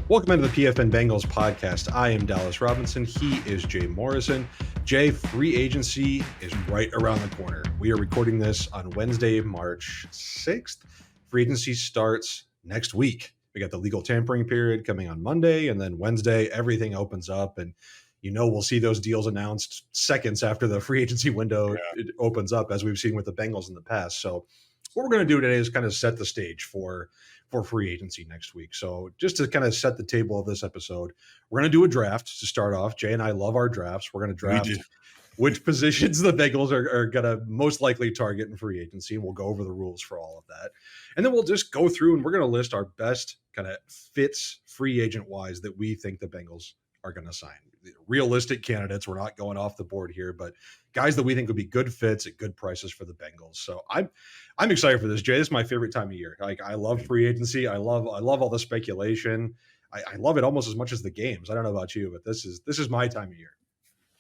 Welcome into the PFN Bengals podcast. I am Dallas Robinson. He is Jay Morrison. Jay, free agency is right around the corner. We are recording this on Wednesday, March 6th. Free agency starts next week. We got the legal tampering period coming on Monday, and then Wednesday, everything opens up. And we'll see those deals announced seconds after the free agency window it opens up, as we've seen with the Bengals in the past. So what we're going to do today is kind of set the stage for free agency next week. So just to kind of set the table of this episode, we're going to do a draft to start off. Jay and I love our drafts. We're going to draft which positions the Bengals are going to most likely target in free agency, and we'll go over the rules for all of that. And then we'll just go through and we're going to list our best kind of fits free agent wise that we think the Bengals are going to sign. Realistic candidates. We're not going off the board here, but guys that we think would be good fits at good prices for the Bengals. So I'm excited for this, Jay. This is my favorite time of year. Like, I love free agency. I love all the speculation. I love it almost as much as the games. I don't know about you, but this is my time of year.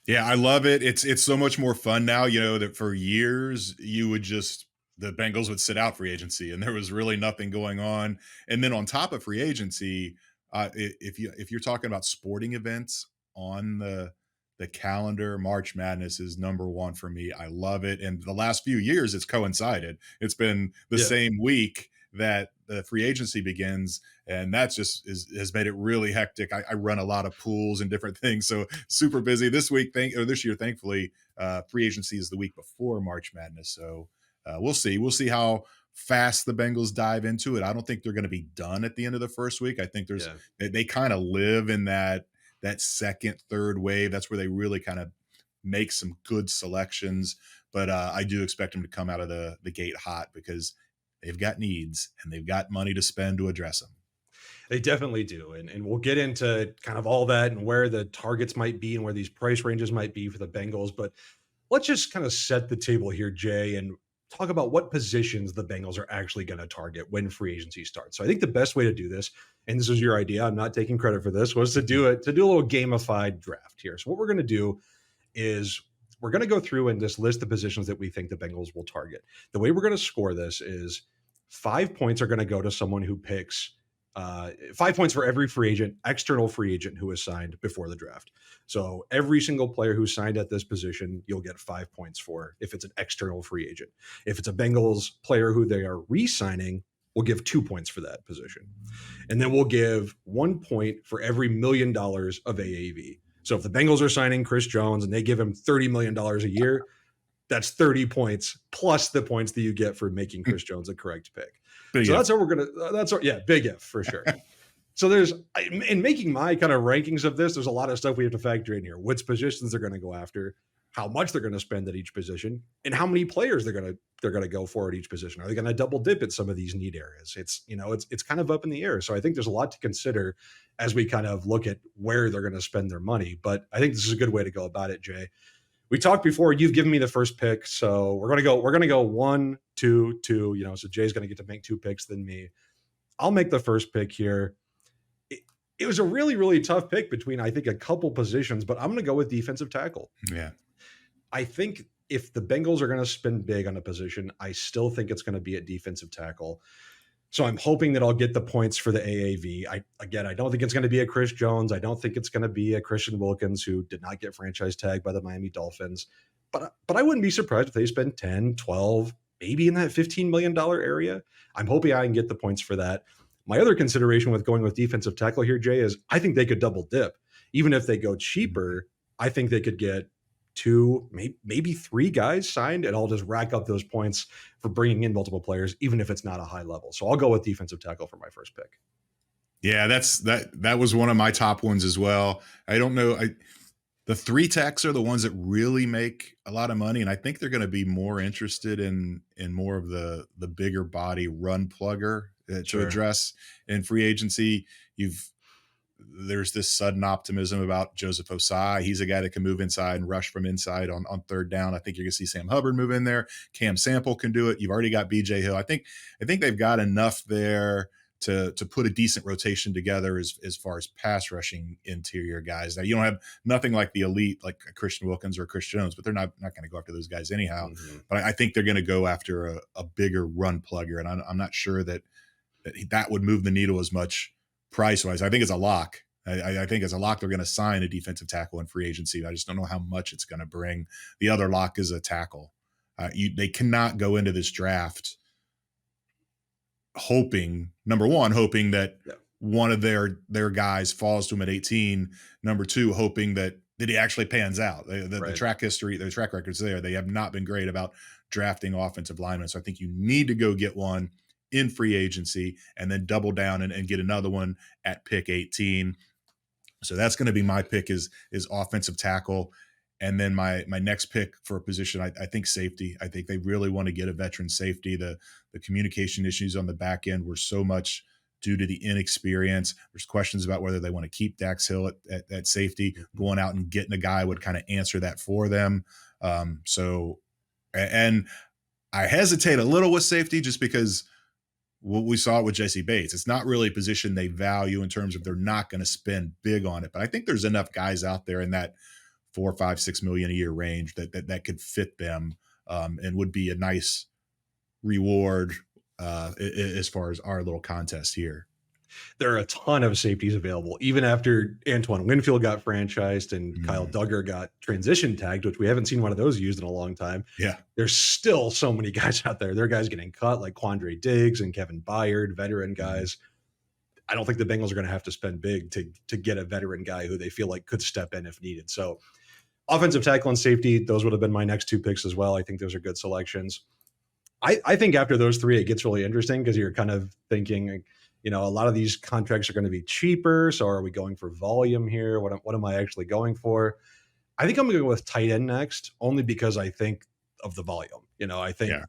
Yeah, I love it. It's so much more fun now. That for years the Bengals would sit out free agency and there was really nothing going on. And then on top of free agency, if you're talking about sporting events on the calendar, March Madness is number one for me. I love it. And the last few years it's coincided. It's been the same week that the free agency begins, and that just has made it really hectic. I run a lot of pools and different things, so super busy this year. Thankfully, free agency is the week before March Madness, so we'll see how fast the Bengals dive into it. I don't think they're going to be done at the end of the first week. I think they kind of live in that second, third wave. That's where they really kind of make some good selections. But I do expect them to come out of the gate hot because they've got needs and they've got money to spend to address them. They definitely do. And we'll get into kind of all that and where the targets might be and where these price ranges might be for the Bengals. But let's just kind of set the table here, Jay, and talk about what positions the Bengals are actually going to target when free agency starts. So I think the best way to do this, and this is your idea, I'm not taking credit for this, was to do a little gamified draft here. So what we're going to do is we're going to go through and just list the positions that we think the Bengals will target. The way we're going to score this is 5 points are going to go to someone who picks 5 points for every external free agent who is signed before the draft. So every single player who's signed at this position, you'll get 5 points for if it's an external free agent. If it's a Bengals player who they are re-signing, we'll give 2 points for that position. And then we'll give 1 point for every $1 million of AAV. So if the Bengals are signing Chris Jones and they give him $30 million a year, that's 30 points plus the points that you get for making Chris Jones a correct pick. Big That's how we're going to, big if for sure. So in making my kind of rankings of this, there's a lot of stuff we have to factor in here. Which positions they're going to go after, how much they're going to spend at each position, and how many players they're going to go for at each position. Are they going to double dip at some of these need areas? It's kind of up in the air. So I think there's a lot to consider as we kind of look at where they're going to spend their money. But I think this is a good way to go about it, Jay. We talked before. You've given me the first pick, so we're gonna go 1, 2, 2. So Jay's gonna get to make 2 picks than me. I'll make the first pick here. It was a really, really tough pick between, I think, a couple positions, but I'm gonna go with defensive tackle. Yeah, I think if the Bengals are gonna spend big on a position, I still think it's gonna be at defensive tackle. So I'm hoping that I'll get the points for the AAV. I don't think it's going to be a Chris Jones. I don't think it's going to be a Christian Wilkins, who did not get franchise tagged by the Miami Dolphins. But I wouldn't be surprised if they spend 10, 12, maybe in that $15 million area. I'm hoping I can get the points for that. My other consideration with going with defensive tackle here, Jay, is I think they could double dip. Even if they go cheaper, I think they could get 2, maybe 3 guys signed, and I'll just rack up those points for bringing in multiple players, even if it's not a high level. So I'll go with defensive tackle for my first pick. Yeah, that was one of my top ones as well. I don't know. The 3 techs are the ones that really make a lot of money, and I think they're going to be more interested in more of the bigger body run plugger to address in free agency. There's this sudden optimism about Joseph Osai. He's a guy that can move inside and rush from inside on third down. I think you're going to see Sam Hubbard move in there. Cam Sample can do it. You've already got BJ Hill. I think they've got enough there to put a decent rotation together as far as pass rushing interior guys. Now, you don't have nothing like the elite, like a Christian Wilkins or a Chris Jones, but they're not going to go after those guys anyhow. Mm-hmm. But I think they're going to go after a bigger run plugger, and I'm not sure that would move the needle as much price wise. I think it's a lock. I think as a lock, they're going to sign a defensive tackle in free agency. I just don't know how much it's going to bring. The other lock is a tackle. They cannot go into this draft hoping, number one, hoping that Yeah. one of their guys falls to him at 18. Number two, hoping that he actually pans out. The Right. track history, the track records there, they have not been great about drafting offensive linemen. So I think you need to go get one in free agency and then double down and get another one at pick 18. So that's going to be my pick is offensive tackle. And then my next pick for a position, I think safety. I think they really want to get a veteran safety. The communication issues on the back end were so much due to the inexperience. There's questions about whether they want to keep Dax Hill at safety. Going out and getting a guy would kind of answer that for them. And I hesitate a little with safety just because what we saw with Jesse Bates. It's not really a position they value in terms of they're not going to spend big on it. But I think there's enough guys out there in that 4, 5, 6 million a year range that could fit them and would be a nice reward as far as our little contest here. There are a ton of safeties available, even after Antoine Winfield got franchised and Kyle Duggar got transition tagged, which we haven't seen one of those used in a long time. Yeah. There's still so many guys out there. There are guys getting cut like Quandre Diggs and Kevin Byard, veteran guys. I don't think the Bengals are going to have to spend big to get a veteran guy who they feel like could step in if needed. So offensive tackle and safety, those would have been my next two picks as well. I think those are good selections. I think after those three, it gets really interesting because you're kind of thinking, a lot of these contracts are going to be cheaper. So are we going for volume here? What am I actually going for? I think I'm going to go with tight end next, only because I think of the volume. I think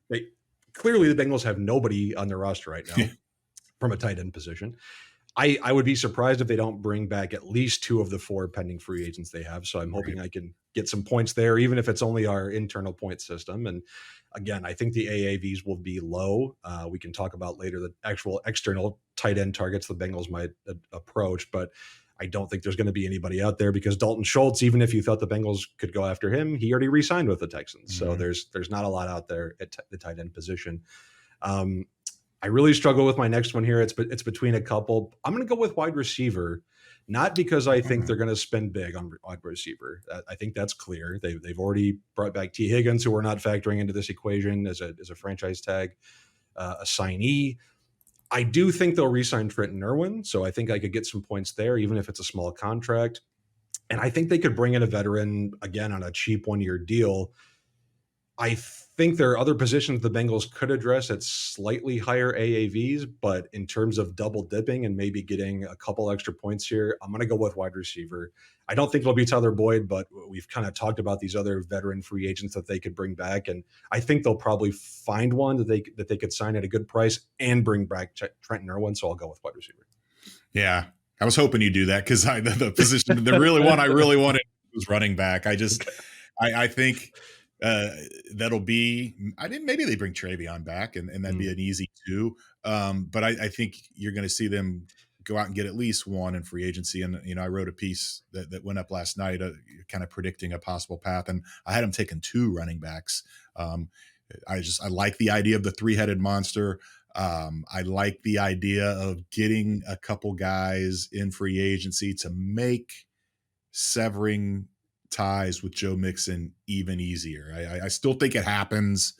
clearly the Bengals have nobody on their roster right now from a tight end position. I would be surprised if they don't bring back at least 2 of the 4 pending free agents they have. So I'm hoping I can get some points there, even if it's only our internal point system. And again, I think the AAVs will be low. We can talk about later the actual external tight end targets the Bengals might approach, but I don't think there's going to be anybody out there because Dalton Schultz, even if you thought the Bengals could go after him, he already re-signed with the Texans. So there's not a lot out there at the tight end position. I really struggle with my next one here. It's between a couple. I'm going to go with wide receiver, not because I think they're going to spend big on wide receiver. I think that's clear. They've already brought back T. Higgins, who we're not factoring into this equation as a franchise tag assignee. I do think they'll re-sign Trenton Irwin, so I think I could get some points there, even if it's a small contract. And I think they could bring in a veteran again on a cheap 1-year deal. I think there are other positions the Bengals could address at slightly higher AAVs, but in terms of double dipping and maybe getting a couple extra points here, I'm going to go with wide receiver. I don't think it'll be Tyler Boyd, but we've kind of talked about these other veteran free agents that they could bring back, and I think they'll probably find one that they could sign at a good price and bring back Trenton Irwin. So I'll go with wide receiver. Yeah, I was hoping you do that because the position, the really one I really wanted was running back. I think. That'll be maybe they bring Travion back and that'd be an easy 2. But I think you're going to see them go out and get at least one in free agency. And, I wrote a piece that went up last night, kind of predicting a possible path. And I had them taking 2 running backs. I like the idea of the 3-headed monster. I like the idea of getting a couple guys in free agency to make severing ties with Joe Mixon even easier. I still think it happens,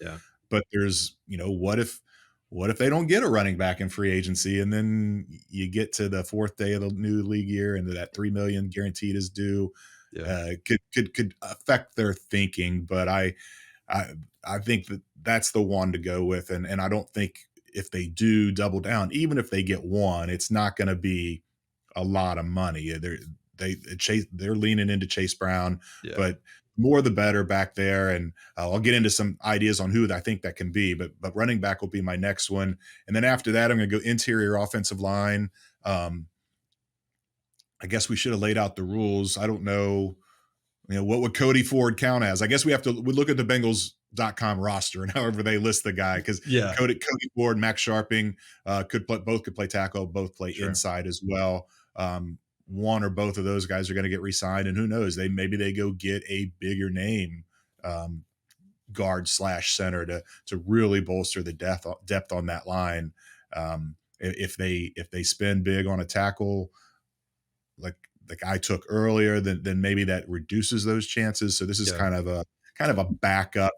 but there's, what if they don't get a running back in free agency and then you get to the 4th day of the new league year and that $3 million guaranteed is due, could affect their thinking. But I think that's the one to go with. And I don't think if they do double down, even if they get one, it's not going to be a lot of money. They're leaning into Chase Brown, but more the better back there. And I'll get into some ideas on who I think that can be, but running back will be my next one. And then after that, I'm going to go interior offensive line. I guess we should have laid out the rules. I don't know, what would Cody Ford count as? I guess we look at the Bengals.com roster and however they list the guy. Cause Cody Ford, Max Sharping could play tackle, both play inside as well. One or both of those guys are going to get re-signed, and who knows, maybe they go get a bigger name guard / center to really bolster the depth on that line. If they spend big on a tackle like I took earlier, then maybe that reduces those chances. So this is Yeah. kind of a backup,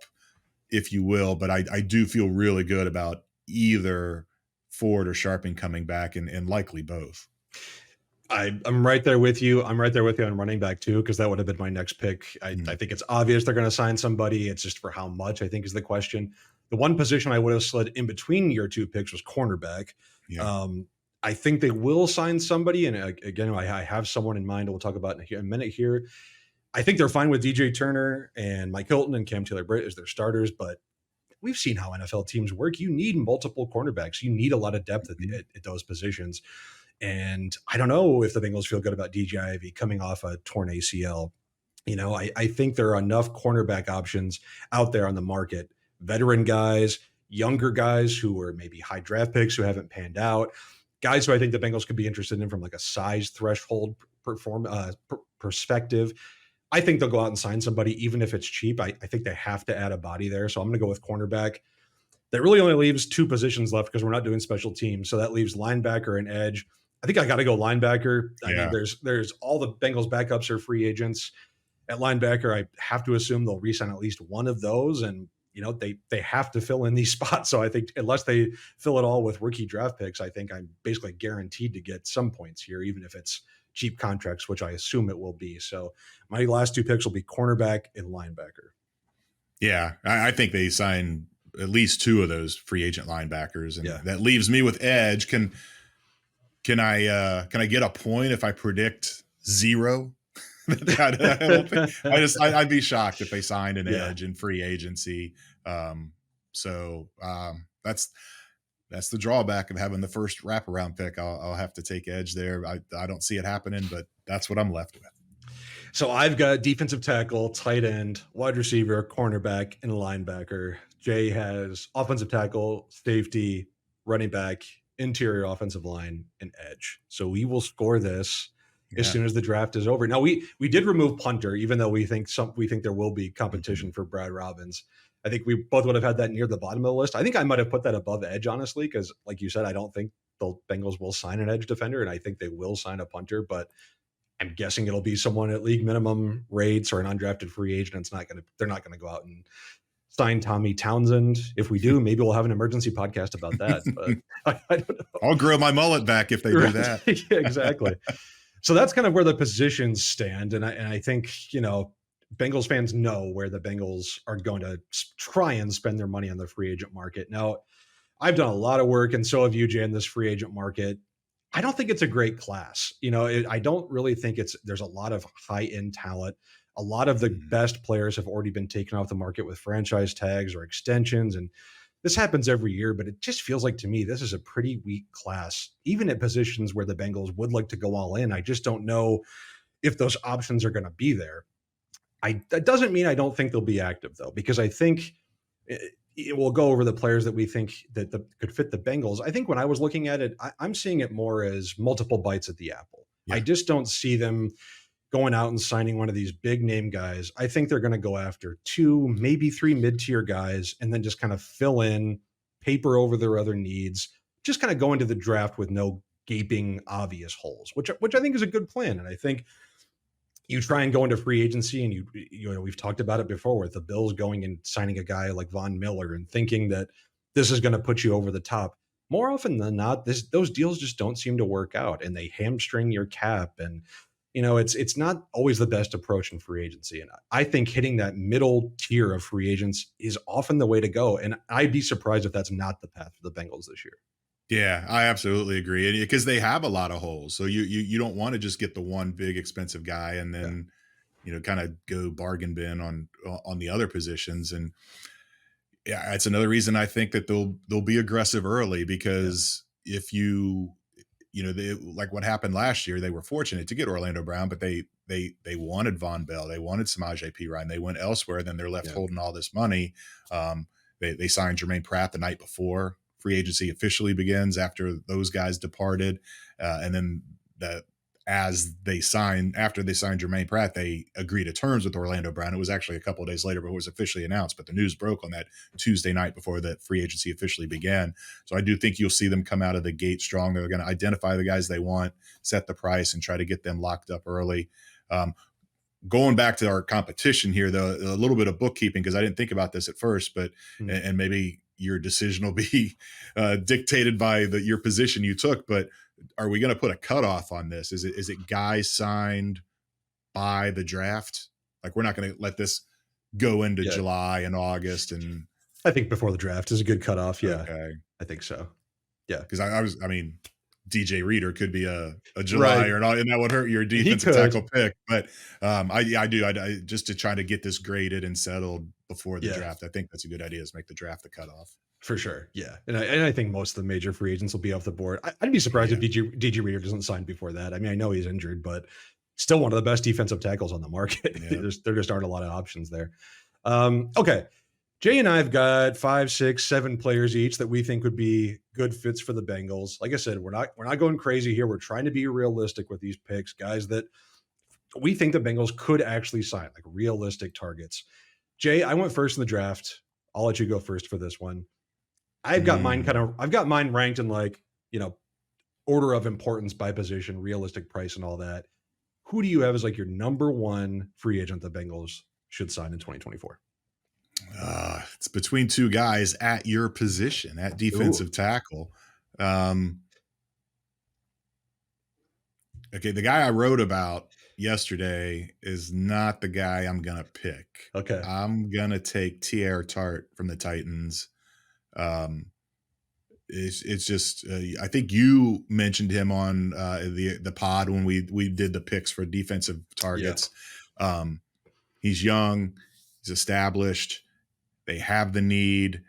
if you will. But I do feel really good about either Ford or Sharping coming back, and likely both. I'm right there with you. I'm right there with you on running back too, because that would have been my next pick. I Mm, think it's obvious they're going to sign somebody. It's just for how much, I think, is the question. The one position I would have slid in between your two picks was cornerback. yeah. Um, I think they will sign somebody, and again, I have someone in mind. We'll talk about in a minute here. I think they're fine with DJ Turner and Mike Hilton and Cam Taylor Britt as their starters, but we've seen how NFL teams work. You need multiple cornerbacks. You need a lot of depth Mhm. at those positions. And I don't know if the Bengals feel good about DJ Ivy coming off a torn ACL. I think there are enough cornerback options out there on the market. Veteran guys, younger guys who were maybe high draft picks who haven't panned out, guys who I think the Bengals could be interested in from like a size threshold perspective. I think they'll go out and sign somebody, even if it's cheap. I think they have to add a body there. So I'm going to go with cornerback. That really only leaves two positions left because we're not doing special teams. So that leaves linebacker and edge. I think I got to go linebacker. I mean, Yeah. there's all the Bengals backups are free agents at linebacker. I have to assume they'll re-sign at least one of those, and they have to fill in these spots. So I think unless they fill it all with rookie draft picks, I think I'm basically guaranteed to get some points here, even if it's cheap contracts, which I assume it will be. So my last two picks will be cornerback and linebacker. Yeah, I think they signed at least two of those free agent linebackers, and Yeah. that leaves me with edge. Can I get a point if I predict zero? I don't think I'd be shocked if they signed an Yeah. edge in free agency. So that's the drawback of having the first wraparound pick. I'll have to take edge there. I don't see it happening, but that's what I'm left with. So I've got defensive tackle, tight end, wide receiver, cornerback, and linebacker. Jay has offensive tackle, safety, running back, interior offensive line, and edge. So we will score this as Yeah. soon as the draft is over. Now we did remove punter, even though we think there will be Mhm. competition for Brad Robbins. I think we both would have had that near the bottom of the list. I think I might have put that above edge, honestly, because like you said, I don't think the Bengals will sign an edge defender, and I think they will sign a punter, but I'm guessing it'll be someone at league minimum rates or an undrafted free agent. They're not gonna go out and sign Tommy Townsend. If we do, maybe we'll have an emergency podcast about that. But I don't know. I'll grow my mullet back if they do Right. that. Yeah, exactly. So that's kind of where the positions stand. And I think, Bengals fans know where the Bengals are going to try and spend their money on the free agent market. Now, I've done a lot of work, and so have you, Jay, in this free agent market. I don't think it's a great class. I don't really think there's a lot of high end talent. A lot of the Mhm. best players have already been taken off the market with franchise tags or extensions. And this happens every year, but it just feels like to me this is a pretty weak class, even at positions where the Bengals would like to go all in. I just don't know if those options are going to be there. That doesn't mean I don't think they'll be active though, because I think it will go over the players that we think that could fit the Bengals. I think when I was looking at it, I'm seeing it more as multiple bites at the apple. I Yeah. just don't see them going out and signing one of these big name guys. I think they're going to go after two, maybe three mid tier guys, and then just kind of fill in, paper over their other needs, just kind of go into the draft with no gaping obvious holes, which I think is a good plan. And I think you try and go into free agency, and we've talked about it before with the Bills going and signing a guy like Von Miller and thinking that this is going to put you over the top. More often than not, those deals just don't seem to work out, and they hamstring your cap. And it's not always the best approach in free agency. And I think hitting that middle tier of free agents is often the way to go. And I'd be surprised if that's not the path for the Bengals this year. Yeah, I absolutely agree, and because they have a lot of holes, so you don't want to just get the one big expensive guy and Yeah, then kind of go bargain bin on the other positions. And yeah, it's another reason I think that they'll be aggressive early, yeah, because if they, like what happened last year, they were fortunate to get Orlando Brown, but they wanted Von Bell, they wanted Samaje Perine, they went elsewhere, then they're left yeah, holding all this money. They signed Jermaine Pratt the night before free agency officially begins, after those guys departed, and then the after they signed Jermaine Pratt, they agreed to terms with Orlando Brown. It was actually a couple of days later before it was officially announced, but the news broke on that Tuesday night before the free agency officially began. So I do think you'll see them come out of the gate strong. They're going to identify the guys they want, set the price, and try to get them locked up early. Um, Going back to our competition here, though, a little bit of bookkeeping, because I didn't think about this at first, but Hmm. and maybe your decision will be dictated by your position you took. But are we going to put a cutoff on this? Is it guys signed by the draft? Like, we're not going to let this go into Yeah. July and August and I think before the draft is a good cutoff. Yeah, okay, I think so. Yeah. because I mean, DJ Reader could be a July Right. or not, and that would hurt your He defensive tackle could. pick. But I just to try to get this graded and settled before the Yeah. draft. I think that's a good idea. Is make the draft the cutoff. For sure. Yeah. And I think most of the major free agents will be off the board. I'd be surprised if Yeah, DG Reader doesn't sign before that. I mean, I know he's injured, but still one of the best defensive tackles on the market. yeah. There just aren't a lot of options there. Okay. Jay and I have got 5, 6, 7 players each that we think would be good fits for the Bengals. Like I said, we're not going crazy here. We're trying to be realistic with these picks, guys that we think the Bengals could actually sign, like realistic targets. Jay, I went first in the draft. I'll let you go first for this one. Mm. I've got mine ranked in like, order of importance by position, realistic price and all that. Who do you have as like your number one free agent the Bengals should sign in 2024? It's between two guys at your position at Ooh, defensive tackle. Um, okay, the guy I wrote about yesterday is not the guy I'm gonna pick. okay. I'm gonna take T.R. Tart from the Titans. Um, it's just I think you mentioned him on the pod when we did the picks for defensive Yeah. targets. Um, he's young, he's established. They have the need.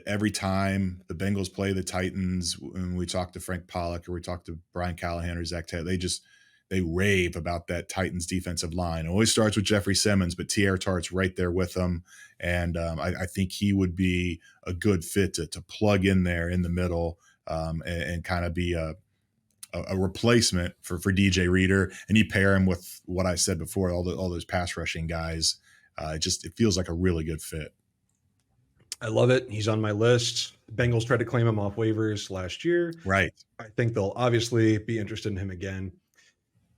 Every time the Bengals play the Titans, when we talk to Frank Pollock or we talk to Brian Callahan or Zach Taylor, they rave about that Titans defensive line. It always starts with Jeffrey Simmons, but Tierra Tart's right there with them, and I think he would be a good fit to plug in there in the middle and kind of be a replacement for DJ Reader, and you pair him with what I said before, all those pass rushing guys. It feels like a really good fit. I love it. He's on my list. Bengals tried to claim him off waivers last year. Right. I think they'll obviously be interested in him again.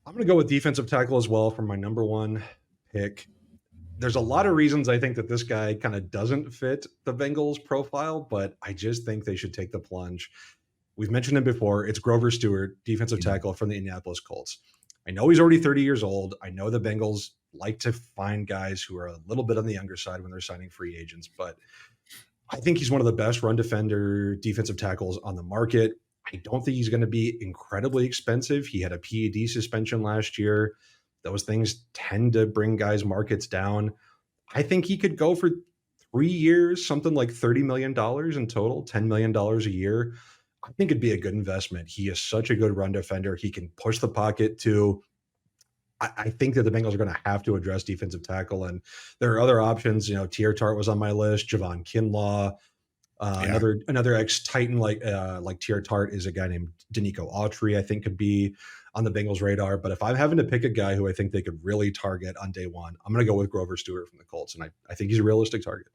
I'm going to go with defensive tackle as well for my number one pick. There's a lot of reasons I think that this guy kind of doesn't fit the Bengals profile, but I just think they should take the plunge. We've mentioned him before. It's Grover Stewart, defensive Mhm. tackle from the Indianapolis Colts. I know he's already 30 years old. I know the Bengals like to find guys who are a little bit on the younger side when they're signing free agents, but I think he's one of the best run defender defensive tackles on the market. I don't think he's going to be incredibly expensive. He had a PED suspension last year. Those things tend to bring guys' markets down. I think he could go for 3 years, something like $30 million in total, $10 million a year. I think it'd be a good investment. He is such a good run defender. He can push the pocket too. I think that the Bengals are going to have to address defensive tackle, and there are other options. Tier Tart was on my list. Javon Kinlaw, Yeah. another ex Titan like Tier Tart is a guy named Danico Autry. I think could be on the Bengals radar. But if I'm having to pick a guy who I think they could really target on day one, I'm going to go with Grover Stewart from the Colts, and I think he's a realistic target.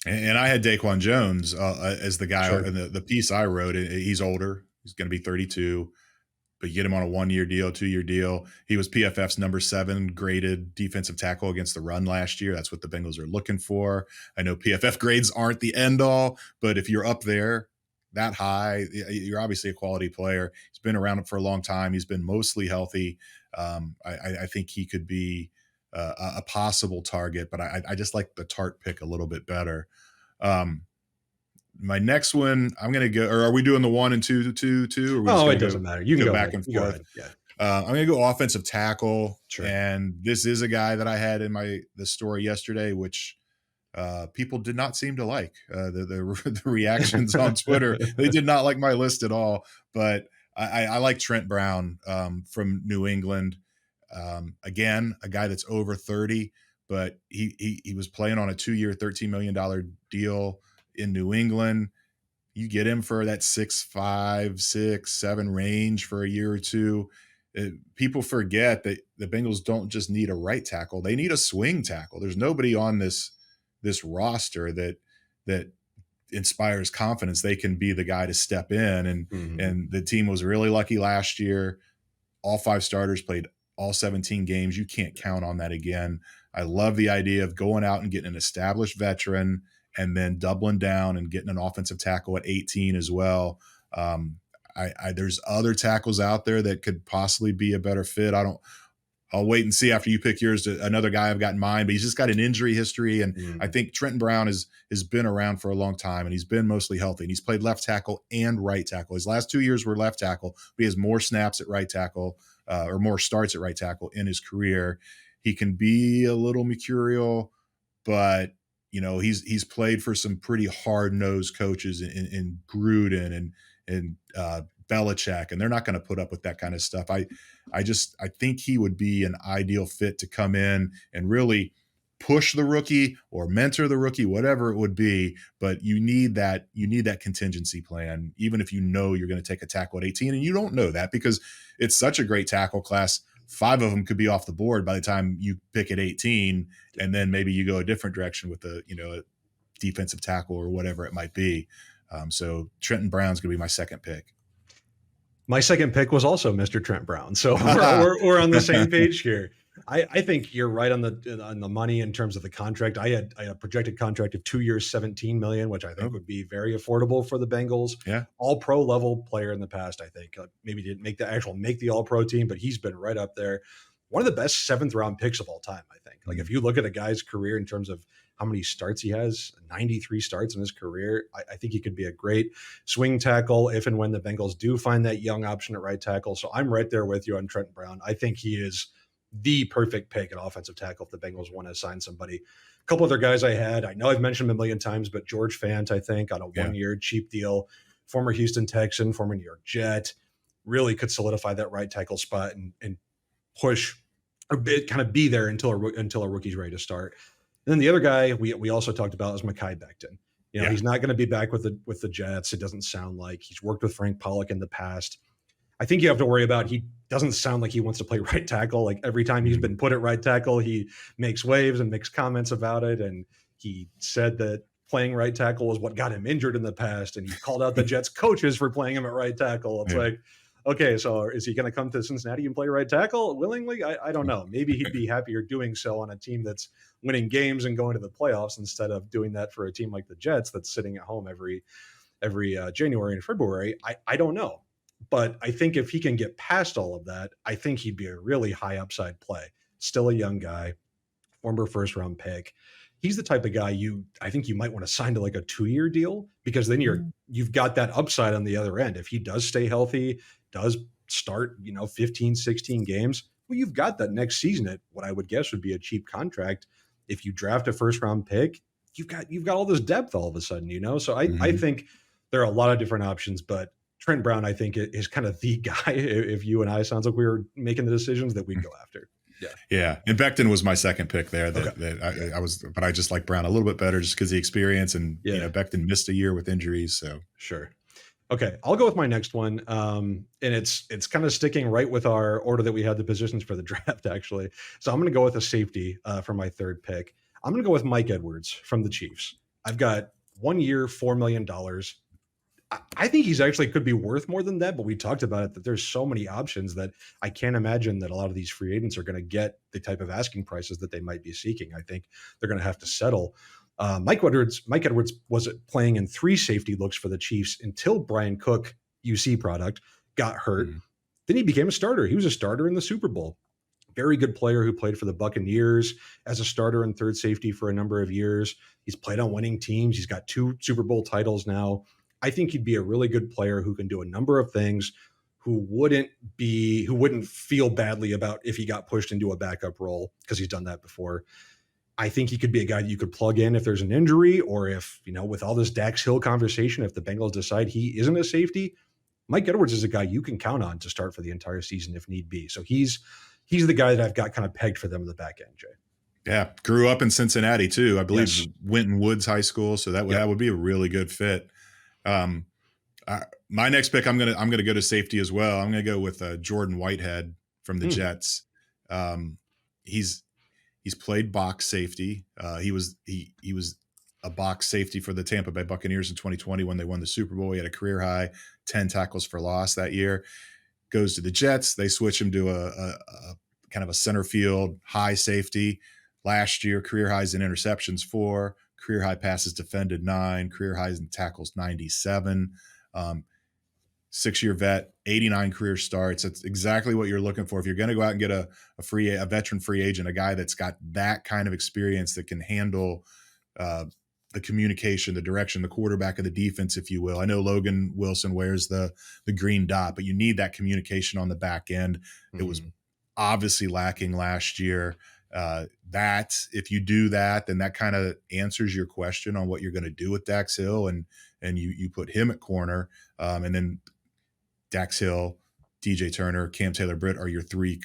And I had Daquan Jones as the guy Sure. in the piece I wrote. He's older. He's going to be 32, but you get him on a 1 year deal, 2 year deal. He was PFF's number 7 graded defensive tackle against the run last year. That's what the Bengals are looking for. I know PFF grades aren't the end all, but if you're up there that high, you're obviously a quality player. He's been around for a long time. He's been mostly healthy. I think he could be a possible target, but I just like the Tart pick a little bit better. Um, my next one, I'm gonna go. Or are we doing the 1 and 2, or are we just Oh, it gonna doesn't matter. You can go go back ahead. and You go forth? ahead. Yeah. I'm gonna go offensive tackle, Sure. and this is a guy that I had in the story yesterday, which people did not seem to like. The reactions on Twitter, they did not like my list at all. But I like Trent Brown from New England. Again, a guy that's over 30, but he was playing on a 2 year, $13 million deal in New England. You get him for that 6'5", 6'7" range for a year or two. people forget that the Bengals don't just need a right tackle; they need a swing tackle. There's nobody on this roster that inspires confidence. They can be the guy to step in, Mhm. and the team was really lucky last year. All five starters played all 17 games. You can't count on that again. I love the idea of going out and getting an established veteran and then doubling down and getting an offensive tackle at 18 as well. There's other tackles out there that could possibly be a better fit. I'll wait and see after you pick yours. Another guy I've got in mind, but he's just got an injury history, and I Mhm. think Trenton Brown has been around for a long time, and he's been mostly healthy, and he's played left tackle and right tackle. His last 2 years were left tackle, but he has more snaps at right tackle or more starts at right tackle in his career. He can be a little mercurial, but he's played for some pretty hard nosed coaches in Gruden and Belichick, and they're not going to put up with that kind of stuff. I think he would be an ideal fit to come in and really push the rookie or mentor the rookie, whatever it would be. But you need that contingency plan, even if you're going to take a tackle at 18, and you don't know that because it's such a great tackle class. Five of them could be off the board by the time you pick at 18, and then maybe you go a different direction with a defensive tackle or whatever it might be. So Trenton Brown's going to be my second pick. My second pick was also Mr. Trent Brown, so we're on the same page here. I think you're right on the money in terms of the contract. I had a projected contract of 2 years, 17 million, which I think Oh, would be very affordable for the Bengals. yeah. All pro level player in the past, I think. Maybe didn't make the all pro team, but he's been right up there. One of the best seventh round picks of all time, I think. Like Mm, if you look at a guy's career in terms of how many starts he has, 93 starts in his career. I think he could be a great swing tackle if and when the Bengals do find that young option at right tackle. So I'm right there with you on Trent Brown. I think he is the perfect pick at offensive tackle if the Bengals want to sign somebody. A couple other guys I know I've mentioned him a million times, but George Fant, I think, on a yeah. 1 year cheap deal, former Houston Texan, former New York Jet, really could solidify that right tackle spot and push or kind of be there until a rookie's ready to start. And then the other guy we also talked about is Mekhi Becton. Yeah. He's not going to be back with the Jets. It doesn't sound like he's worked with Frank Pollock in the past. I think you have to worry about he doesn't sound like he wants to play right tackle. Like every time he's Mhm. been put at right tackle, he makes waves and makes comments about it. And he said that playing right tackle was what got him injured in the past. And he called out the Jets coaches for playing him at right tackle. It's Yeah. like, okay, so is he going to come to Cincinnati and play right tackle willingly? I don't know. Maybe he'd be happier doing so on a team that's winning games and going to the playoffs instead of doing that for a team like the Jets that's sitting at home every January and February. I don't know. But I think if he can get past all of that, I think he'd be a really high upside play. Still a young guy, former first round pick. He's the type of guy I think you might want to sign to like a 2 year deal because then you've got that upside on the other end. If he does stay healthy, does start, 15, 16 games, well, you've got that next season at what I would guess would be a cheap contract. If you draft a first round pick, you've got all this depth all of a sudden. So I Mhm. think there are a lot of different options, but Trent Brown, I think, is kind of the guy. If you and I sounds like we were making the decisions that we'd go after. Yeah. Yeah, and Becton was my second pick there. Okay. That Yeah. I was, but I just like Brown a little bit better just because the experience, and Yeah. Becton missed a year with injuries. So Sure. Okay, I'll go with my next one, and it's kind of sticking right with our order that we had the positions for the draft, actually. So I'm going to go with a safety for my third pick. I'm going to go with Mike Edwards from the Chiefs. I've got 1 year, $4 million. I think he's actually could be worth more than that, but we talked about it that there's so many options that I can't imagine that a lot of these free agents are going to get the type of asking prices that they might be seeking. I think they're going to have to settle. Mike Edwards was playing in three safety looks for the Chiefs until Brian Cook, UC product, got hurt. mhm. Then he became a starter. He was a starter in the Super Bowl. Very good player who played for the Buccaneers as a starter and third safety for a number of years. He's played on winning teams. He's got 2 Super Bowl titles now. I think he'd be a really good player who can do a number of things, who wouldn't feel badly about if he got pushed into a backup role because he's done that before. I think he could be a guy that you could plug in if there's an injury or if, with all this Dax Hill conversation, if the Bengals decide he isn't a safety, Mike Edwards is a guy you can count on to start for the entire season if need be. So he's the guy that I've got kind of pegged for them in the back end, Jay. Yeah, grew up in Cincinnati too. I believe Yes. Winton Woods High School, so that would Yep. that would be a really good fit. Um, my next pick, I'm gonna go to safety as well. I'm gonna go with Jordan Whitehead from the Hmm. Jets. Um, he's he's played box safety. He was a box safety for the Tampa Bay Buccaneers in 2020 when they won the Super Bowl. He had a career high 10 tackles for loss that year. Goes to the Jets. They switch him to a kind of a center field high safety. Last year, career highs in interceptions 4, career high passes defended 9, career highs in tackles 97. Um, 6-year vet, 89 career starts. That's exactly what you're looking for. If you're going to go out and get a veteran free agent, a guy that's got that kind of experience that can handle uh, the communication, the direction, the quarterback of the defense, if you will. I know Logan Wilson wears the green dot, but you need that communication on the back end. It was Hmm. obviously lacking last year. That if you do that, then that kind of answers your question on what you're going to do with Dax Hill, and you put him at corner, and then Dax Hill, DJ Turner, Cam Taylor Britt are your 3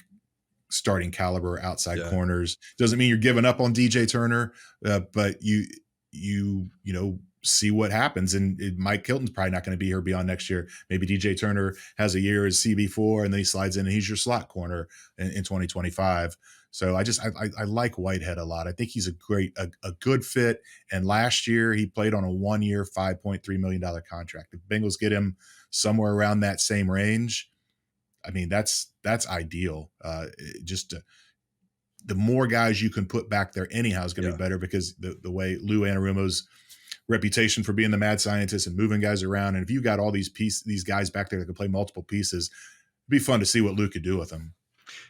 starting caliber outside Yeah. corners. Doesn't mean you're giving up on DJ Turner, but you see what happens. And Mike Hilton's probably not going to be here beyond next year. Maybe DJ Turner has a year as CB4, and then he slides in and he's your slot corner in 2025. So I like Whitehead a lot. I think he's a good fit. And last year he played on a 1-year, $5.3 million contract. If Bengals get him somewhere around that same range, I mean, that's ideal. The more guys you can put back there anyhow is going to Yeah. be better, because the way Lou Anarumo's reputation for being the mad scientist and moving guys around, and if you got all these guys back there that can play multiple pieces, it'd be fun to see what Lou could do with them.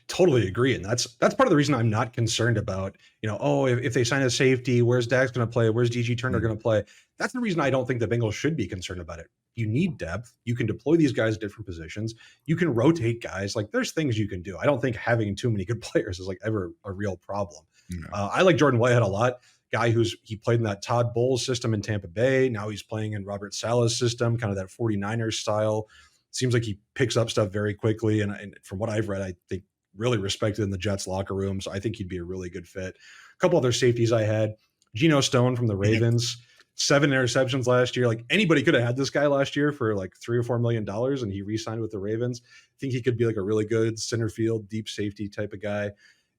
Totally agree, and that's part of the reason I'm not concerned about, oh, if they sign a safety, where's Dax going to play? Where's DG Turner Mhm. going to play? That's the reason I don't think the Bengals should be concerned about it. You need depth. You can deploy these guys at different positions. You can rotate guys. Like there's things you can do. I don't think having too many good players is like ever a real problem. No. I like Jordan Whitehead a lot. Guy he played in that Todd Bowles system in Tampa Bay. Now he's playing in Robert Sala's system, kind of that 49ers style. Seems like he picks up stuff very quickly. And from what I've read, I think really respected in the Jets locker room. So I think he'd be a really good fit. A couple other safeties I had. Geno Stone from the Yeah. Ravens, 7 interceptions last year. Like anybody could have had this guy last year for like $3 or $4 million, and he re-signed with the Ravens. I think he could be like a really good center field, deep safety type of guy.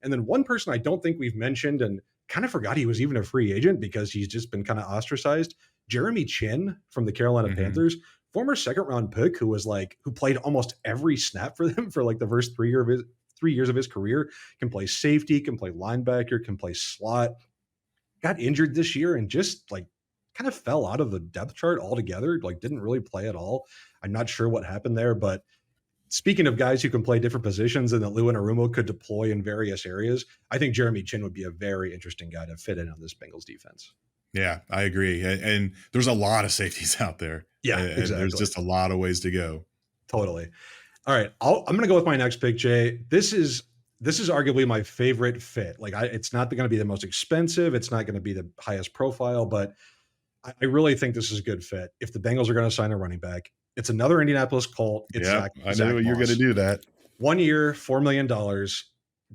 And then one person I don't think we've mentioned, and kind of forgot he was even a free agent because he's just been kind of ostracized. Jeremy Chin from the Carolina Mhm. Panthers, former second round pick who played almost every snap for them for like the first 3 years of his career, can play safety, can play linebacker, can play slot. Got injured this year and just like kind of fell out of the depth chart altogether. Like didn't really play at all. I'm not sure what happened there, but speaking of guys who can play different positions and that Lou Anarumo could deploy in various areas, I think Jeremy Chin would be a very interesting guy to fit in on this Bengals defense. Yeah, I agree. And there's a lot of safeties out there, Yeah, and there's exactly. just a lot of ways to go. Totally. All right, I'm going to go with my next pick, Jay. This is arguably my favorite fit. Like, it's not going to be the most expensive. It's not going to be the highest profile, but I really think this is a good fit. If the Bengals are going to sign a running back, it's another Indianapolis Colt. It's Yep, I Zach knew you were going to Moss. do that. 1 year, $4 million.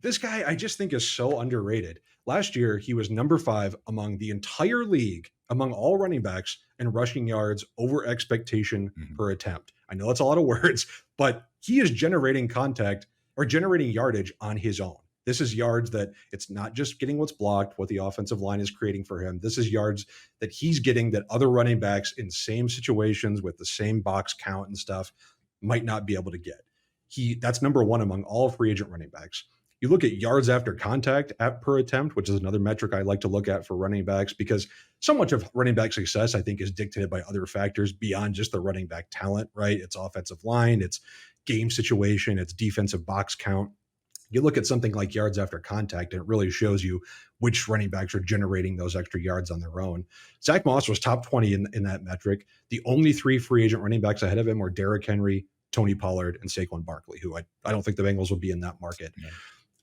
This guy, I just think, is so underrated. Last year, he was number 5 among the entire league, among all running backs, in rushing yards over expectation Mhm. per attempt. I know that's a lot of words, but he is generating contact or generating yardage on his own. This is yards that it's not just getting what's blocked, what the offensive line is creating for him. This is yards that he's getting that other running backs in same situations with the same box count and stuff might not be able to get. That's number 1 among all free agent running backs. You look at yards after contact per attempt, which is another metric I like to look at for running backs, because so much of running back success, I think, is dictated by other factors beyond just the running back talent, right? It's offensive line, it's game situation, it's defensive box count. You look at something like yards after contact, and it really shows you which running backs are generating those extra yards on their own. Zach Moss was top 20 in that metric. The only 3 free agent running backs ahead of him were Derrick Henry, Tony Pollard, and Saquon Barkley, who I don't think the Bengals would be in that market. Yeah.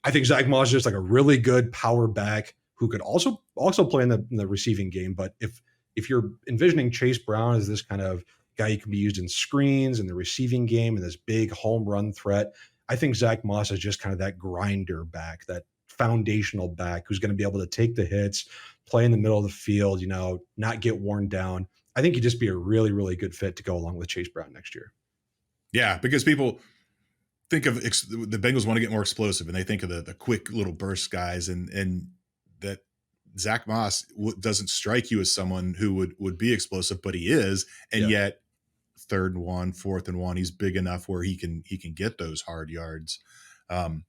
I think Zach Moss is just like a really good power back who could also play in the receiving game. But if you're envisioning Chase Brown as this kind of guy who can be used in screens in the receiving game and this big home run threat, I think Zach Moss is just kind of that grinder back, that foundational back who's going to be able to take the hits, play in the middle of the field, not get worn down. I think he'd just be a really, really good fit to go along with Chase Brown next year. Yeah, because people think of the Bengals want to get more explosive, and they think of the quick little burst guys, and that Zach Moss doesn't strike you as someone who would be explosive, but he is, and Yeah. yet 3rd and 1, 4th and 1, he's big enough where he can get those hard yards. Um,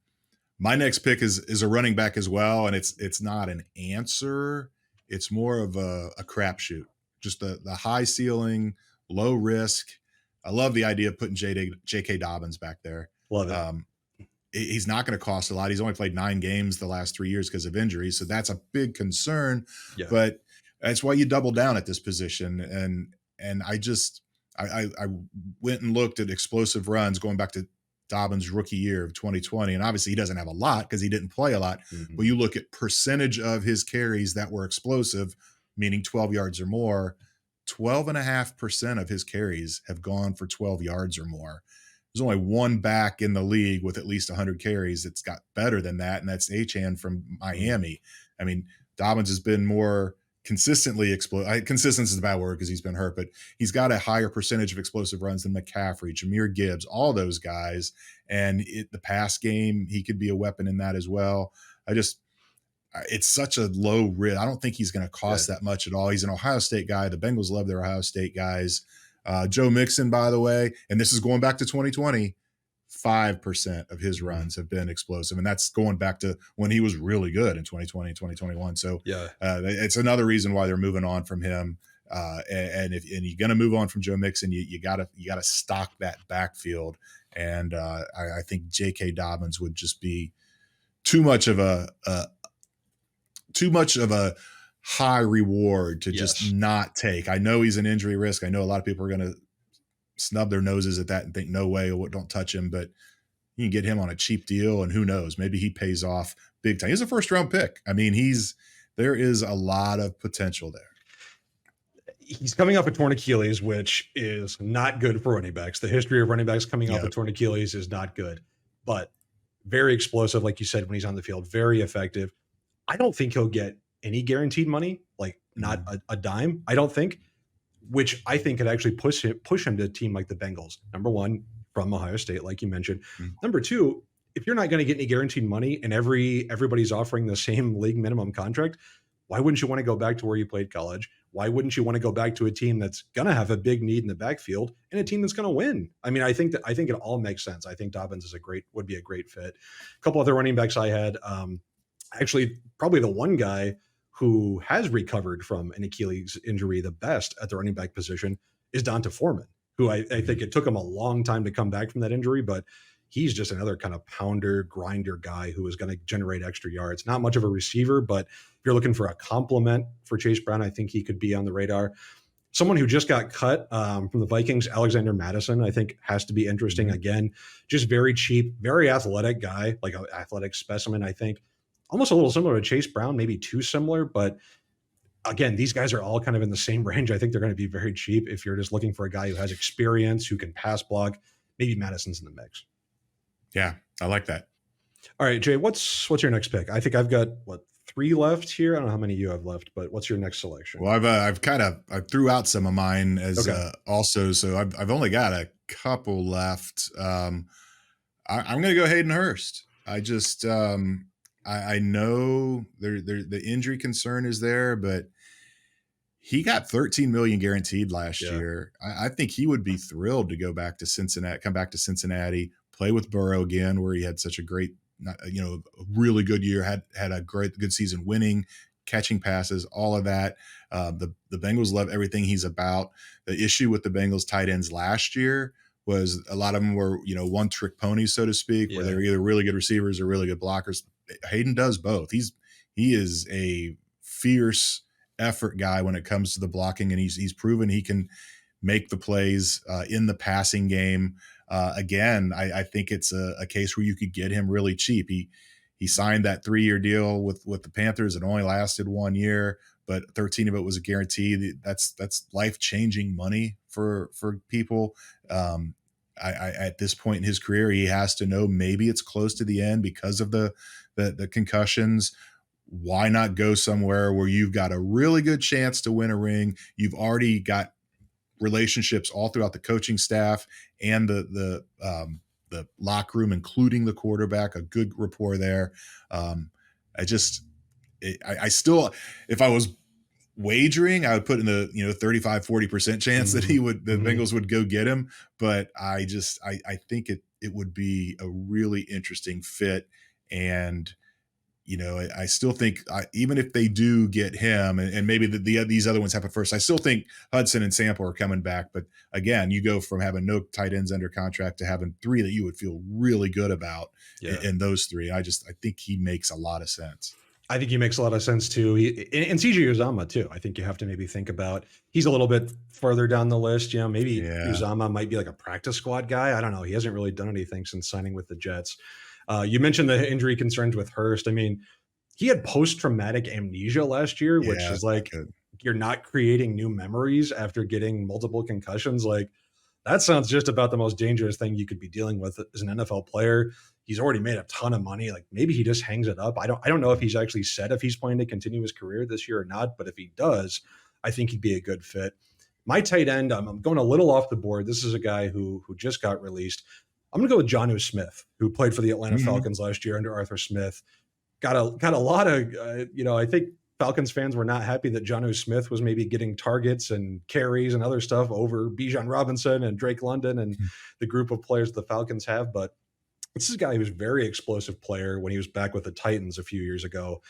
my next pick is a running back as well, and it's not an answer. It's more of a crapshoot. Just the high ceiling, low risk. I love the idea of putting J.K. Dobbins back there. Love it. Um, he's not going to cost a lot. He's only played 9 games the last 3 years because of injuries, so that's a big concern. Yeah. But that's why you double down at this position. And I went and looked at explosive runs going back to Dobbins' rookie year of 2020, and obviously he doesn't have a lot because he didn't play a lot. Mhm. But you look at percentage of his carries that were explosive, meaning 12 yards or more. 12.5% of his carries have gone for 12 yards or more. There's only one back in the league with at least 100 carries that's got better than that, and that's Achane from Miami. I mean, Dobbins has been more consistently explosive. Consistency is a bad word because he's been hurt, but he's got a higher percentage of explosive runs than McCaffrey, Jahmyr Gibbs, all those guys. And the pass game, he could be a weapon in that as well. It's such a low risk. I don't think he's going to cost Yeah. that much at all. He's an Ohio State guy. The Bengals love their Ohio State guys. Joe Mixon, by the way, and this is going back to 2020, 5% of his runs have been explosive. And that's going back to when he was really good in 2020 and 2021. So Yeah. it's another reason why they're moving on from him. And you're going to move on from Joe Mixon, you gotta stock that backfield. And I think J.K. Dobbins would just be too much of a high reward to Yes. just not take. I know he's an injury risk. I know a lot of people are going to snub their noses at that and think, no way, don't touch him. But you can get him on a cheap deal, and who knows? Maybe he pays off big time. He's a first-round pick. I mean, there is a lot of potential there. He's coming off a torn Achilles, which is not good for running backs. The history of running backs coming off a torn Achilles is not good, but very explosive, like you said, when he's on the field, very effective. I don't think he'll get any guaranteed money, like not a dime, I don't think, which I think could actually push him to a team like the Bengals. Number one, from Ohio State, like you mentioned. Number two, if you're not going to get any guaranteed money and everybody's offering the same league minimum contract, why wouldn't you want to go back to where you played college? Why wouldn't you want to go back to a team that's going to have a big need in the backfield and a team that's going to win? I mean, I think it all makes sense. I think Dobbins would be a great fit. A couple other running backs I had, actually probably the one guy who has recovered from an Achilles injury the best at the running back position is Donta Foreman, who I think it took him a long time to come back from that injury, but he's just another kind of pounder, grinder guy who is going to generate extra yards. Not much of a receiver, but if you're looking for a complement for Chase Brown, I think he could be on the radar. Someone who just got cut from the Vikings, Alexander Madison, I think has to be interesting. Again, just very cheap, very athletic guy, like an athletic specimen, I think. Almost a little similar to Chase Brown, maybe too similar, but again, these guys are all kind of in the same range. I think they're going to be very cheap if you're just looking for a guy who has experience, who can pass block. Maybe Madison's in the mix. Yeah, I like that. All right, Jay, what's your next pick? I think I've got 3 left here. I don't know how many you have left, but what's your next selection? Well, I threw out some of mine as also, so I've only got a couple left. I'm going to go Hayden Hurst. I know the injury concern is there, but he got 13 million guaranteed last year. I think he would be thrilled to go back to Cincinnati, come back to Cincinnati, play with Burrow again, where he had such a great, really good year, had a good season, winning, catching passes, all of that. The Bengals love everything he's about. The issue with the Bengals tight ends last year was a lot of them were, one trick ponies, so to speak, where they're either really good receivers or really good blockers. Hayden does both. He is a fierce effort guy when it comes to the blocking, and he's proven he can make the plays in the passing game. Again, I think it's a case where you could get him really cheap. He signed that 3-year deal with the Panthers. It only lasted 1 year, but 13 of it was a guarantee. That's life-changing money for people. At this point in his career, he has to know maybe it's close to the end because of the concussions. Why not go somewhere where you've got a really good chance to win a ring? You've already got relationships all throughout the coaching staff and the the locker room, including the quarterback, a good rapport there. Um, I just, I still, if I was wagering, I would put in the 35-40% chance that Mhm, the mhm. Bengals would go get him. But I think it would be a really interesting fit. And I still think even if they do get him, and maybe these other ones happen first, I still think Hudson and Sample are coming back. But again, you go from having no tight ends under contract to having three that you would feel really good about Yeah. in those three. I think he makes a lot of sense. I think he makes a lot of sense too. And CJ Uzama too. I think you have to maybe think about he's a little bit further down the list. Maybe Yeah, Uzama might be like a practice squad guy. I don't know. He hasn't really done anything since signing with the Jets. You mentioned the injury concerns with Hurst. I mean, he had post traumatic amnesia last year, which yeah, is it's not like good. you're not creating new memories after getting multiple concussions. Like that sounds just about the most dangerous thing you could be dealing with as an NFL player. He's already made a ton of money. Like maybe he just hangs it up. I don't know if he's actually said if he's planning to continue his career this year or not, but if he does, I think he'd be a good fit. My tight end, I'm going a little off the board. This is a guy who just got released. I'm going to go with Jonnu Smith, who played for the Atlanta Mhm. Falcons last year under Arthur Smith. Got a lot of I think Falcons fans were not happy that Jonnu Smith was maybe getting targets and carries and other stuff over Bijan Robinson and Drake London and the group of players the Falcons have. But this is a guy who was a very explosive player when he was back with the Titans a few years ago.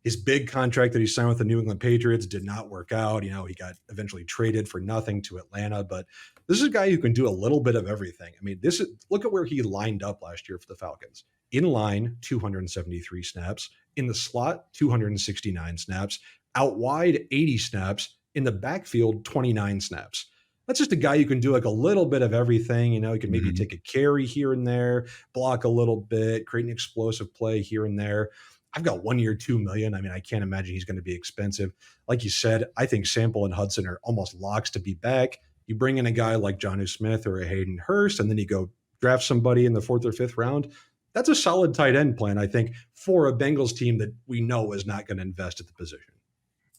His big contract that he signed with the New England Patriots did not work out. He got eventually traded for nothing to Atlanta, but this is a guy who can do a little bit of everything. I mean, this is look at where he lined up last year for the Falcons. In line, 273 snaps. In the slot, 269 snaps. Out wide, 80 snaps. In the backfield, 29 snaps. That's just a guy who can do like a little bit of everything. He can maybe Mhm. take a carry here and there, block a little bit, create an explosive play here and there. I've got 1 year, 2 million. I mean, I can't imagine he's going to be expensive. Like you said, I think Sample and Hudson are almost locks to be back. You bring in a guy like Jonnu Smith or a Hayden Hurst, and then you go draft somebody in the fourth or fifth round. That's a solid tight end plan, I think, for a Bengals team that we know is not going to invest at the position.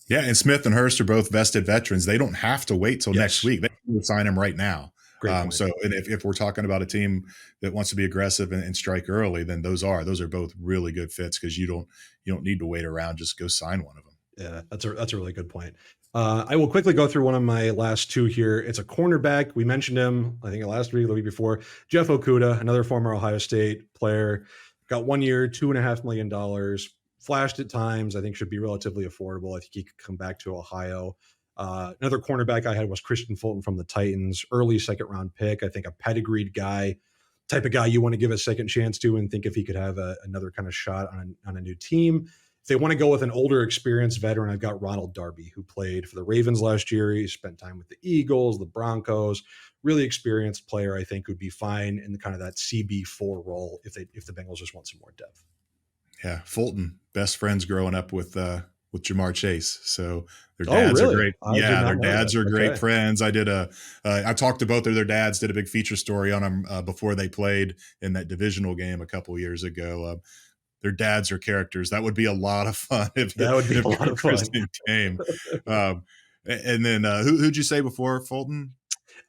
Yeah, and Smith and Hurst are both vested veterans. They don't have to wait till next Yes, week. They can sign him right now. great point. And if we're talking about a team that wants to be aggressive and strike early, then those are both really good fits because you don't need to wait around. Just go sign one of them. Yeah, that's a really good point. I will quickly go through one of my last two here. It's a cornerback. We mentioned him, I think last week, the week before. Jeff Okuda, another former Ohio State player, got 1 year, $2.5 million. Flashed at times. I think should be relatively affordable. I think he could come back to Ohio. Another cornerback I had was Christian Fulton from the Titans, early second round pick. I think a pedigreed guy, type of guy you want to give a second chance to, and think if he could have another kind of shot on a new team. If they want to go with an older, experienced veteran, I've got Ronald Darby, who played for the Ravens last year. He spent time with the Eagles, the Broncos. Really experienced player, I think, would be fine in the kind of that CB4 role if the Bengals just want some more depth. Yeah, Fulton, best friends growing up with Jamar Chase. So their Oh, dads are really? great. I did Yeah, not their know that. dads are great Okay. friends. I talked to both of their dads. Did a big feature story on them before they played in that divisional game a couple years ago. Their dads are characters. That would be a lot of fun That would be if a lot of fun. Christian came. Um, and then who'd you say before Fulton?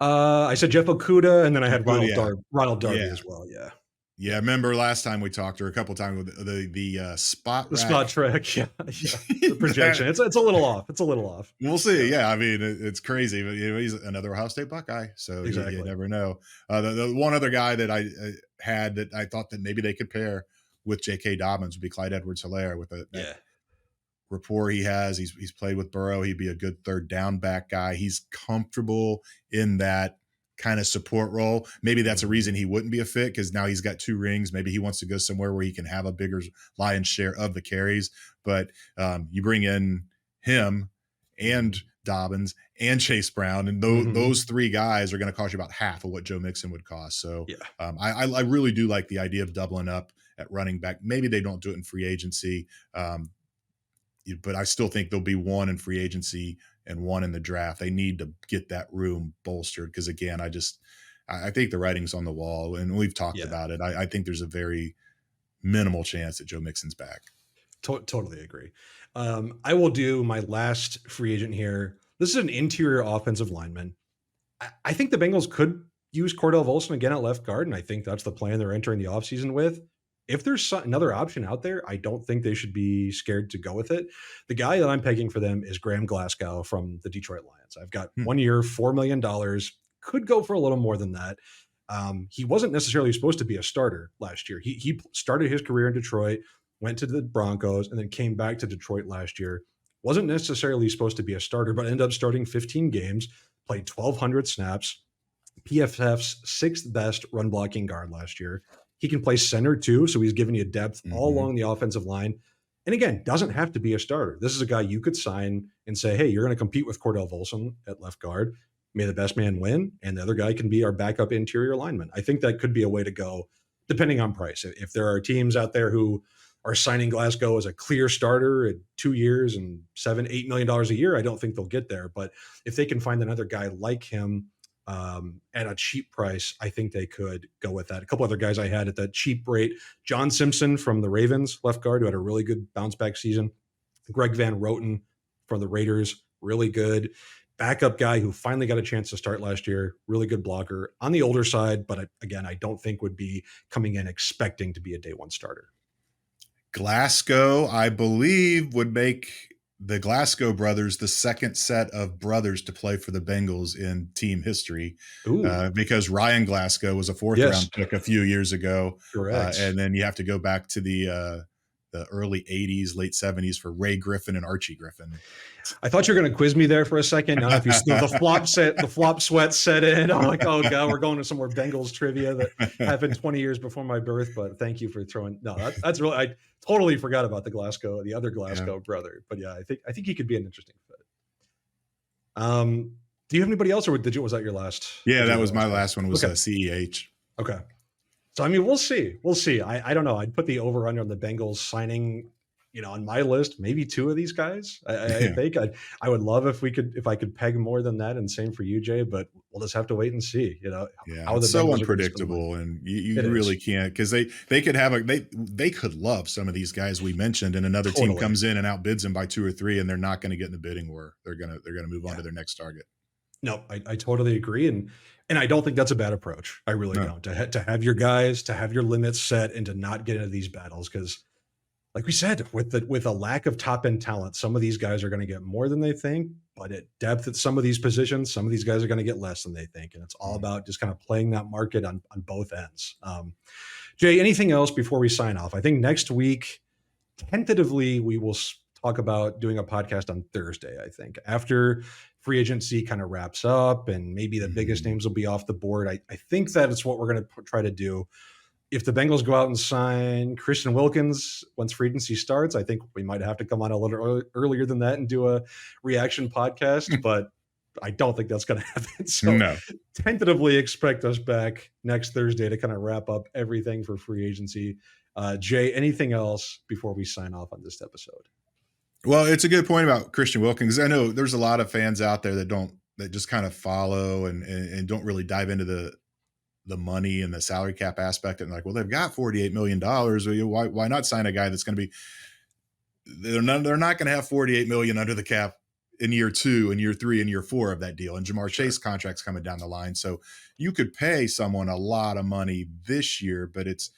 I said Jeff Okuda, and then I had Good, yeah, Ronald Darby yeah. as well. Yeah. Yeah, I remember last time we talked, or a couple times with the spot The spot rack. track. Yeah. Yeah. The projection. That It's a little off. It's a little off. we'll see. Yeah. Yeah, I mean it's crazy, but he's another Ohio State Buckeye, so you Exactly. never know. The one other guy that I had that I thought that maybe they could pair with J.K. Dobbins would be Clyde Edwards-Helaire with that Yeah. rapport he has. He's played with Burrow. He'd be a good third down back guy. He's comfortable in that kind of support role. Maybe that's a Mhm. reason he wouldn't be a fit because now he's got two rings. Maybe he wants to go somewhere where he can have a bigger lion's share of the carries. But you bring in him and Mhm. Dobbins and Chase Brown, and Mhm. those three guys are going to cost you about half of what Joe Mixon would cost. So Yeah. I really do like the idea of doubling up at running back. Maybe they don't do it in free agency. But I still think there'll be one in free agency and one in the draft. They need to get that room bolstered because again, I think the writing's on the wall, and we've talked Yeah. about it. I think there's a very minimal chance that Joe Mixon's back. Totally agree. I will do my last free agent here. This is an interior offensive lineman. I think the Bengals could use Cordell Volson again at left guard, and I think that's the plan they're entering the offseason with. If there's another option out there, I don't think they should be scared to go with it. The guy that I'm pegging for them is Graham Glasgow from the Detroit Lions. I've got Hmm. 1 year, $4 million, could go for a little more than that. He wasn't necessarily supposed to be a starter last year. He started his career in Detroit, went to the Broncos, and then came back to Detroit last year. Wasn't necessarily supposed to be a starter, but ended up starting 15 games, played 1,200 snaps, PFF's sixth best run blocking guard last year. He can play center too, so he's giving you depth all Mhm. along the offensive line. And again, doesn't have to be a starter. This is a guy you could sign and say, hey, you're going to compete with Cordell Volson at left guard. May the best man win, and the other guy can be our backup interior lineman. I think that could be a way to go, depending on price. If there are teams out there who are signing Glasgow as a clear starter at 2 years and $7-8 million a year, I don't think they'll get there. But if they can find another guy like him at a cheap price, I think they could go with that. A couple other guys I had at that cheap rate: John Simpson from the Ravens, left guard, who had a really good bounce back season. Greg Van Roten from the Raiders, really good backup guy who finally got a chance to start last year. Really good blocker on the older side, but again, I don't think would be coming in expecting to be a day one starter. Glasgow, I believe, would make the Glasgow brothers the second set of brothers to play for the Bengals in team history, Ooh, because Ryan Glasgow was a fourth yes, round pick a few years ago, correct. and then you have to go back to the early '80s, late '70s for Ray Griffin and Archie Griffin. I thought you were going to quiz me there for a second. Now, if you still the flop sweat set in, I'm like, oh god, we're going to some more Bengals trivia that happened 20 years before my birth. But thank you for throwing. No, that's really. I totally forgot about the other Yeah, Glasgow brother. But yeah, I think he could be an interesting fit. Do you have anybody else, or was that your last? yeah, Was that your was my last one? last one. Was Okay, Ceh. okay. So I mean, we'll see. We'll see. I don't know. I'd put the over under on the Bengals signing, on my list, maybe two of these guys. I Yeah, think I would love if I could peg more than that, and same for you, Jay. But we'll just have to wait and see. yeah, How it's the so Bengals are going to spend the money. unpredictable, and It you is really can't, because they could have they could love some of these guys we mentioned, and another team totally. comes in and outbids them by two or three, and they're not going to get in the bidding war. They're gonna move on Yeah. to their next target. No, I totally agree, and I don't think that's a bad approach. I really No, don't. To have your guys, to have your limits set, and to not get into these battles, because like we said, with a lack of top end talent, some of these guys are going to get more than they think. But at depth at some of these positions, some of these guys are going to get less than they think, and it's all mm. about just kind of playing that market on both ends. Jay, anything else before we sign off? I think next week, tentatively, we will talk about doing a podcast on Thursday. I think after free agency kind of wraps up, and maybe the biggest Mhm. names will be off the board. I think that it's what we're going to try to do. If the Bengals go out and sign Christian Wilkins once free agency starts, I think we might have to come on a little earlier than that and do a reaction podcast, but I don't think that's going to happen. So No. tentatively expect us back next Thursday to kind of wrap up everything for free agency. Jay, anything else before we sign off on this episode? Well, it's a good point about Christian Wilkins. I know there's a lot of fans out there that just kind of follow and don't really dive into the money and the salary cap aspect, and like, well, they've got $48 million. Why not sign a guy that's going to be, they're not going to have 48 million under the cap in year 2 and year 3 and year 4 of that deal, and Jamar Sure. Chase contracts coming down the line. So you could pay someone a lot of money this year, but it's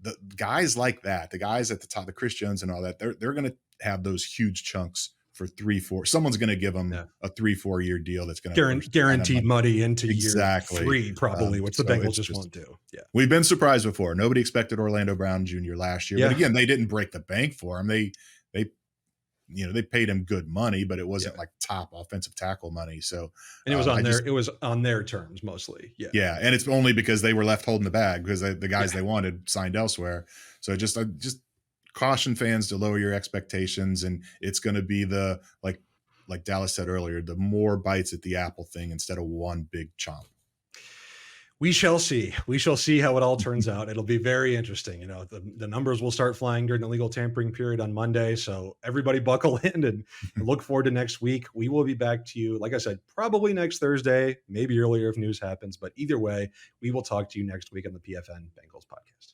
the guys like that, the guys at the top, the Chris Jones and all that, they're going to have those huge chunks for 3-4. Someone's going to give them Yeah. a 3-4 year deal that's going to worth a ton of Guaranteed money. money into year Exactly. 3, probably, which the So Bengals it's just just, won't do. Yeah. we've been surprised before. Nobody expected Orlando Brown Jr. last year, but Yeah. again, they didn't break the bank for him. They they paid him good money, but it Yeah. wasn't like top offensive tackle money. So And it was I on their just, it was on their terms mostly. Yeah. yeah, and it's only because they were left holding the bag because the guys Yeah. they wanted signed elsewhere. So just caution fans to lower your expectations, and it's going to be the like Dallas said earlier, the more bites at the apple thing instead of one big chomp. We shall see. We shall see how it all turns out. It'll be very interesting. The numbers will start flying during the legal tampering period on Monday. So everybody buckle in and look forward to next week. We will be back to you, like I said, probably next Thursday, maybe earlier if news happens. But either way, we will talk to you next week on the PFN Bengals podcast.